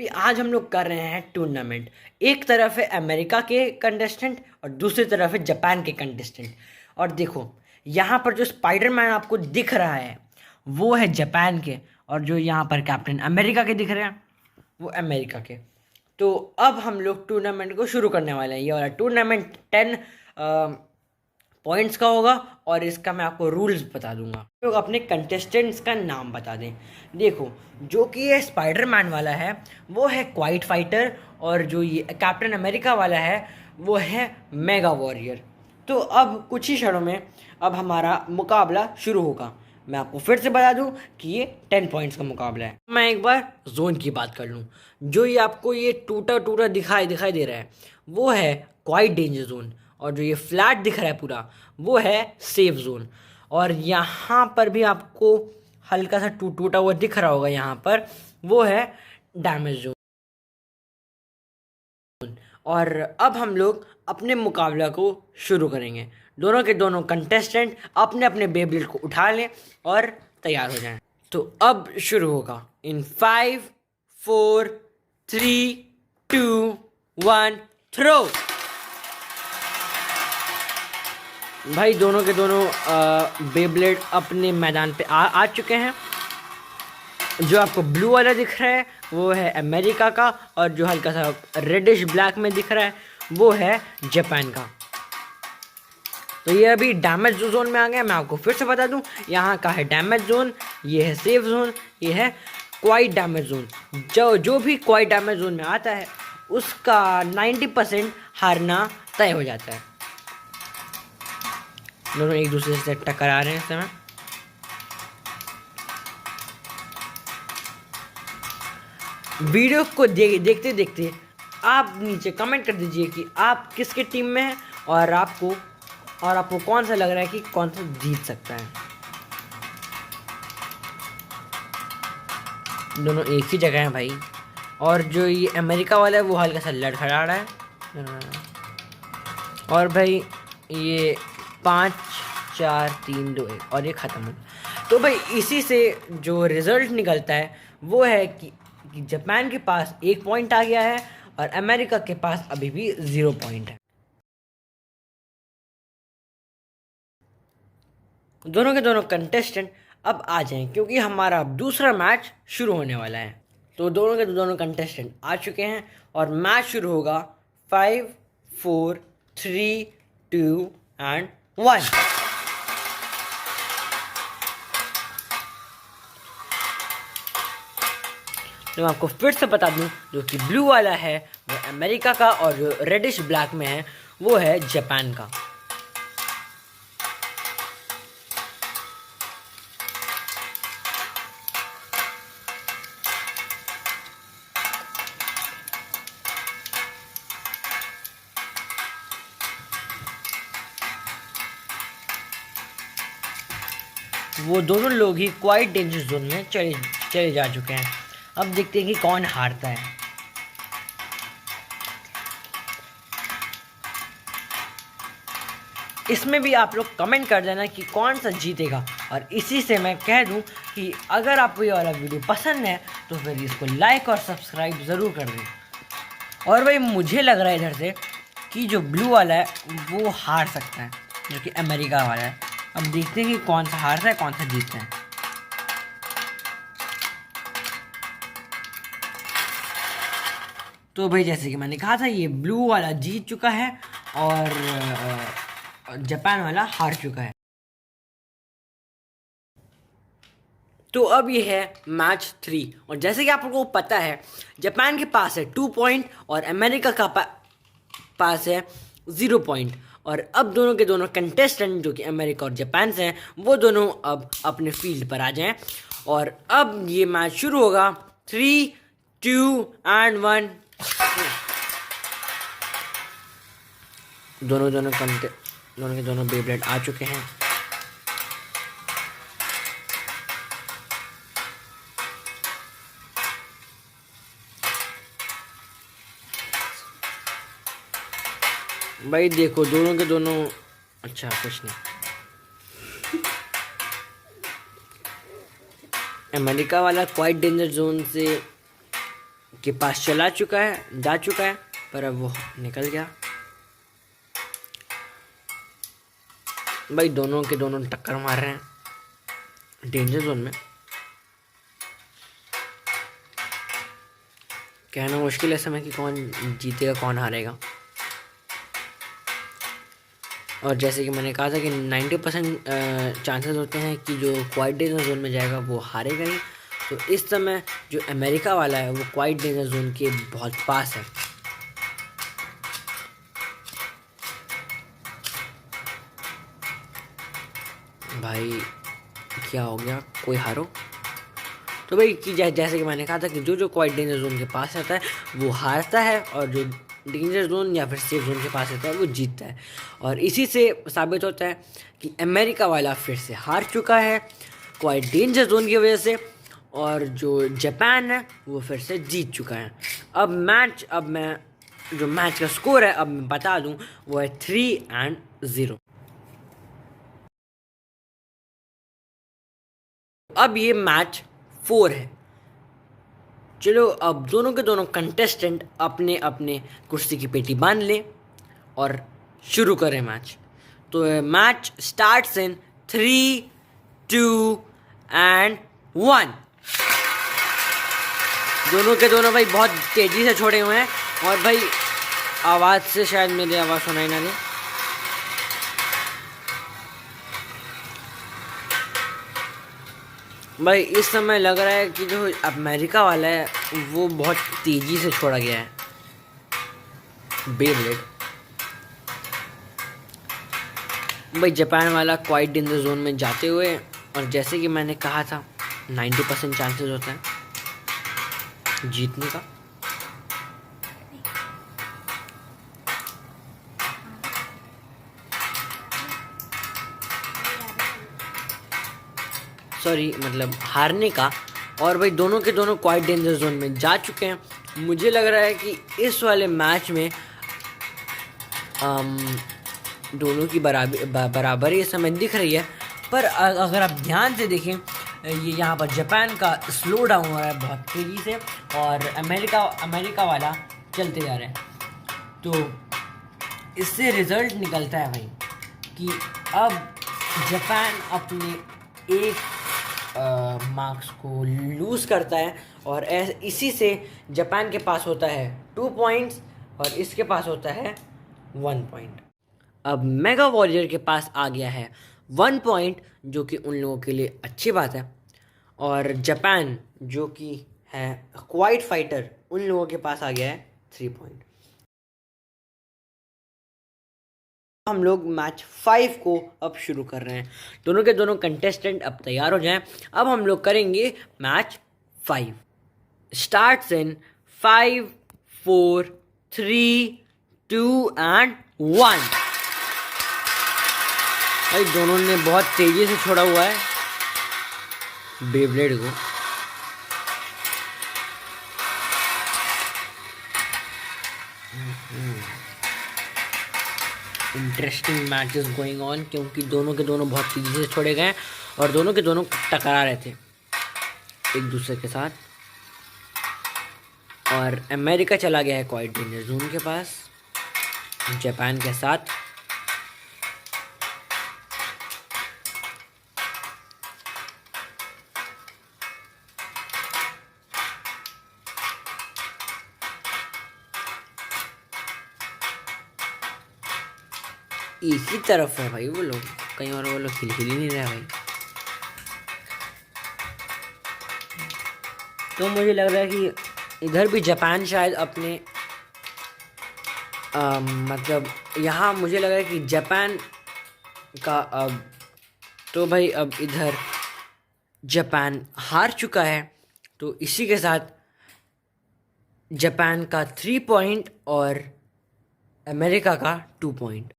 आज हम लोग कर रहे हैं टूर्नामेंट। एक तरफ है अमेरिका के कंटेस्टेंट और दूसरी तरफ है जापान के कंटेस्टेंट। और देखो, यहाँ पर जो स्पाइडरमैन आपको दिख रहा है वो है जापान के, और जो यहाँ पर कैप्टन अमेरिका के दिख रहे हैं वो अमेरिका के। तो अब हम लोग टूर्नामेंट को शुरू करने वाले हैं। ये वाला टूर्नामेंट 10 पॉइंट्स का होगा और इसका मैं आपको रूल्स बता दूंगा। लोग अपने कंटेस्टेंट्स का नाम बता दें। देखो, जो कि ये स्पाइडरमैन वाला है वो है क्वाइट फाइटर, और जो ये कैप्टन अमेरिका वाला है वो है मेगा वॉरियर। तो अब कुछ ही क्षणों में अब हमारा मुकाबला शुरू होगा। मैं आपको फिर से बता दूं कि ये 10 पॉइंट्स का मुकाबला है। मैं एक बार जोन की बात कर लूँ। जो ये आपको ये टूटा टूटा दिखाई दे रहा है वो है क्वाइट डेंजर जोन, और जो ये फ्लैट दिख रहा है पूरा वो है सेफ जोन। और यहाँ पर भी आपको हल्का सा टूटा हुआ दिख रहा होगा, यहाँ पर वो है डैमेज जोन। और अब हम लोग अपने मुकाबला को शुरू करेंगे। दोनों के दोनों कंटेस्टेंट अपने अपने बेब्लेड को उठा लें और तैयार हो जाएं। तो अब शुरू होगा इन 5 4 3 2 1 थ्रो। भाई दोनों के दोनों बेब्लेड अपने मैदान पे आ चुके हैं। जो आपको ब्लू वाला दिख रहा है वो है अमेरिका का, और जो हल्का सा रेडिश ब्लैक में दिख रहा है वो है जापान का। तो ये अभी डैमेज जोन में आ गया। मैं आपको फिर से बता दूं, यहाँ का है डैमेज जोन, ये है सेफ जोन, ये है क्वाइट डैमेज जोन। जो भी क्वाइट डैमेज जोन में आता है उसका 90% हारना तय हो जाता है। दोनों एक दूसरे से टकरा रहे हैं इस समय। वीडियो को देखते देखते आप नीचे कमेंट कर दीजिए कि आप किसके टीम में हैं, और आपको कौन सा लग रहा है कि कौन सा जीत सकता है। दोनों एक ही जगह हैं भाई, और जो ये अमेरिका वाला है वो हल्का सा लड़खड़ा रहा है। और भाई ये 5 4 3 2 1 और ये ख़त्म हो गया। तो भाई इसी से जो रिज़ल्ट निकलता है वो है कि जापान के पास 1 पॉइंट आ गया है और अमेरिका के पास अभी भी 0 पॉइंट है। दोनों के दोनों कंटेस्टेंट अब आ जाएं, क्योंकि हमारा अब दूसरा मैच शुरू होने वाला है। तो दोनों के दोनों कंटेस्टेंट आ चुके हैं और मैच शुरू होगा 5 4 3 2 एंड 1। तो मैं आपको फिर से बता दूं, जो कि ब्लू वाला है वो अमेरिका का, और जो रेडिश ब्लैक में है वो है जापान का। वो दोनों लोग ही क्वाइट डेंजर जोन में चले जा चुके हैं। अब देखते हैं कि कौन हारता है। इसमें भी आप लोग कमेंट कर देना कि कौन सा जीतेगा। और इसी से मैं कह दूं कि अगर आपको ये वाला वीडियो पसंद है तो फिर इसको लाइक और सब्सक्राइब ज़रूर कर दें। और भाई मुझे लग रहा है इधर से कि जो ब्लू वाला है वो हार सकता है, जो कि अमेरिका वाला है। अब देखते हैं कि कौन सा हारता है कौन सा जीतता है। तो भाई जैसे कि मैंने कहा था, ये ब्लू वाला जीत चुका है और जापान वाला हार चुका है। तो अब ये है मैच 3, और जैसे कि आप लोगों को पता है जापान के पास है 2 पॉइंट और अमेरिका का पास है 0 पॉइंट। और अब दोनों के दोनों कंटेस्टेंट जो कि अमेरिका और जापान से हैं वो दोनों अब अपने फील्ड पर आ जाएं, और अब ये मैच शुरू होगा 3 2 एंड 1। दोनों के दोनों बेब्लेड आ चुके हैं। भाई देखो दोनों के दोनों, अच्छा कुछ नहीं। अमेरिका वाला क्वाइट डेंजर जोन से के पास चला चुका है, जा चुका है, पर अब वो निकल गया। भाई दोनों के दोनों टक्कर मार रहे हैं डेंजर जोन में। कहना मुश्किल है समय कि कौन जीतेगा कौन हारेगा। और जैसे कि मैंने कहा था कि 90% चांसेस होते हैं कि जो क्वाइट डेंजर जोन में जाएगा वो हारेगा ही। तो इस समय जो अमेरिका वाला है वो क्वाइट डेंजर जोन के बहुत पास है। भाई क्या हो गया, कोई हारो? तो भाई कि जैसे कि मैंने कहा था कि जो जो क्वाइट डेंजर जोन के पास रहता है वो हारता है, और जो डेंजर जोन या फिर सेफ जोन के पास रहता है वो जीतता है। और इसी से साबित होता है कि अमेरिका वाला फिर से हार चुका है क्वाइट डेंजर जोन की वजह से, और जो जापान है वो फिर से जीत चुका है। अब मैं जो मैच का स्कोर है अब मैं बता दूं, वो है 3-0। अब ये मैच 4 है। चलो अब दोनों के दोनों कंटेस्टेंट अपने अपने कुर्सी की पेटी बांध लें और शुरू करें मैच। तो मैच स्टार्ट्स इन 3, 2 एंड 1। दोनों के दोनों भाई बहुत तेजी से छोड़े हुए हैं, और भाई आवाज़ से शायद मेरी आवाज़ सुनाई ना दे। भाई इस समय लग रहा है कि जो अमेरिका वाला है वो बहुत तेज़ी से छोड़ा गया है बेब्लेड। भाई जापान वाला क्वाइट डेंजर जोन में जाते हुए, और जैसे कि मैंने कहा था 90% चांसेस होता है जीतने का। सॉरी मतलब हारने का। और भाई दोनों के दोनों क्वाइट डेंजर जोन में जा चुके हैं। मुझे लग रहा है कि इस वाले मैच में दोनों की बराबरी इस समय दिख रही है, पर अगर आप ध्यान से देखें ये यहाँ पर जापान का स्लो डाउन हो रहा है बहुत तेज़ी से, और अमेरिका वाला चलते जा रहे हैं। तो इससे रिज़ल्ट निकलता है भाई कि अब जापान अपने एक मार्क्स को लूज़ करता है, और इसी से जापान के पास होता है 2 पॉइंट्स और इसके पास होता है 1 पॉइंट। अब मेगा वॉरियर के पास आ गया है 1 पॉइंट, जो कि उन लोगों के लिए अच्छी बात है। और जापान जो कि है क्वाइट फाइटर, उन लोगों के पास आ गया है 3 पॉइंट। हम लोग मैच 5 को अब शुरू कर रहे हैं। दोनों के दोनों कंटेस्टेंट अब तैयार हो जाएं। अब हम लोग करेंगे मैच 5। Starts in 5, 4, 3, 2 and 1। भाई दोनों ने बहुत तेजी से छोड़ा हुआ है बेब्लेड को। Interesting match is going on, क्योंकि दोनों के दोनों बहुत तेजी से छोड़े गए और दोनों के दोनों टकरा रहे थे एक दूसरे के साथ। और अमेरिका चला गया है क्वाइट डेंजर जोन के पास जापान के साथ। एक ही तरफ है भाई वो लोग, कहीं और वो लोग हिल ही नहीं रहा भाई। तो मुझे लग रहा है कि इधर भी जापान शायद अपने मतलब यहाँ मुझे लग रहा है कि जापान का अब तो भाई अब इधर जापान हार चुका है। तो इसी के साथ जापान का 3 पॉइंट और अमेरिका का 2 पॉइंट।